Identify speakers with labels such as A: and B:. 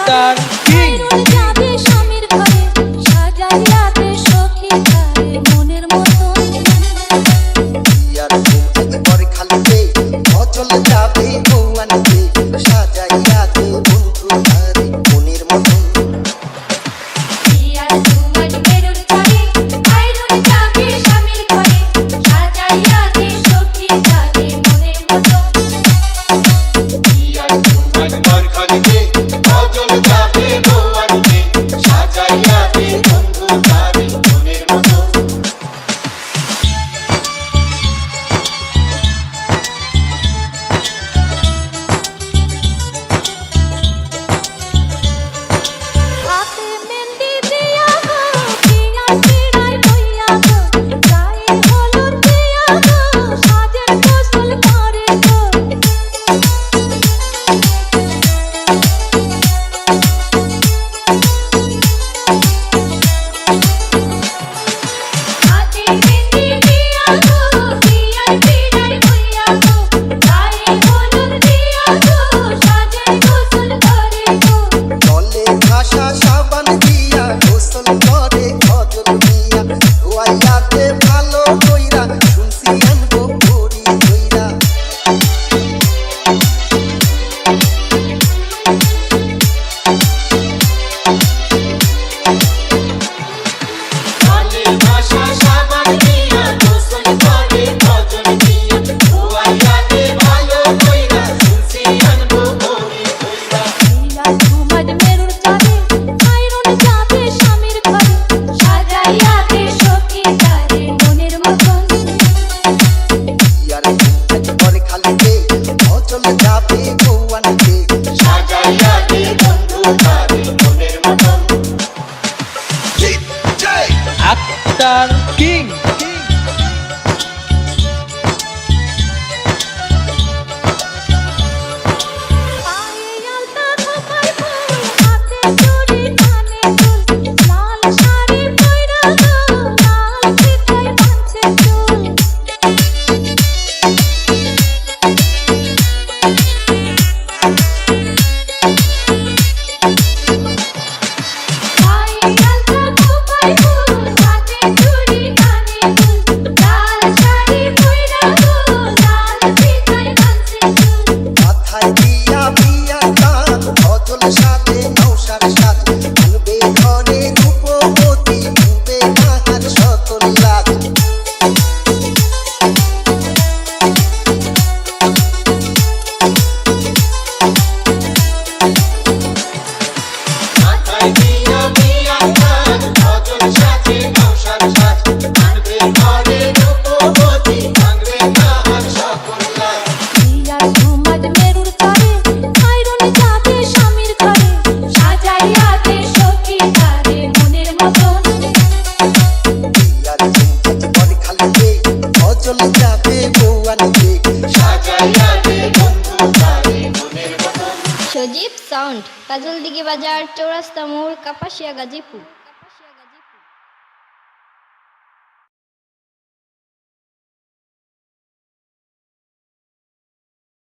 A: Akter king.
B: যাবে স্বামীর ঘরে সাজাইয়া দে সখী তারে মনের মতন।
C: ইয়ার ঘুম একবার খালিতে অচল যাবে বউয়ানকে সাজাইয়া দে বন্ধু তারে মনের মতন।
B: ইয়ার ঘুম মেরুর ঘরে আইরন যাবে স্বামীর ঘরে সাজাইয়া দে সখী তারে মনের মতন।
D: ইয়ার ঘুম একবার খালিতে অচল যাবে বউয়ানকে সাজাইয়া দে বন্ধু তারে মনের মতন।
B: হাতে মেহেন্দি দিয়া গো পিয়ার পিড়ায় বইয়া গো গায়ে হলুদ দিয়া গো সাজের গোসল করে গো। হাতে মেহেন্দি দিয়া গো পিয়ার পিড়ায় বইয়া গো গায়ে হলুদ দিয়া গো সাজের গোসল করে গো।
C: জলে ভাসা সাবান দিয়া গোসল করে খজল দিয়া ধোয়াইয়া দে ভালো কইরা শুনছি আনবো ভরি কইরা।
D: জলে ভাসা সাবান দিয়া গোসল করে খজল দিয়া ধোয়াইয়া দে ভালো কইরা শুনছি আনবো ভরি কইরা।
B: ইয়ার ঘুমার মেরুর চাঁদে আইরন যাবে স্বামীর ঘরে সাজাইয়া দে সখী তারে মনের মতন।
C: ইয়ার ঘুম একবার খালিতে অচল যাবে বউয়ানকে
D: সাজাইয়া দে বন্ধু তারে মনের মতন।
A: আক্তার কিং।
B: পায়ে আলতা খোপায় ফুল হাতে চুড়ি কানে দুল লাল শাড়ি পইরা গো লাল ফিতায় বাঁধছে চুল। পায়ে আলতা খোপায় ফুল হাতে চুড়ি কানে দুল লাল শাড়ি পইরা গো লাল ফিতায় বাঁধছে চুল।
C: মাথায় দিয়া বিয়া কান অচল সাথে নৌসার সাথে আনবে ঘরে রূপবতী ডুবে তাহার সকল লাখ।
D: মাথায় দিয়া বিয়া কান খজল সাথে নৌসার সাথে আনবে ঘরে রূপবতী ভাঙবে তাহার সকল লাখ।
B: ইয়ার ঘুমার মেরুর চরে আইরন যাবে স্বামীর ঘরে সাজাইয়া দে সখী তারে মনের মতন।
C: ইয়ার ঘুম একবার খালিতে অচল যাবে বউয়ানকে
D: সাজাইয়া দে বন্ধু তারে মনের মতন।
E: সজীব সাউন্ড, কাজলদিঘি বাজার, চৌরাস্তা মোড়, কাপাসিয়া, গাজীপুর।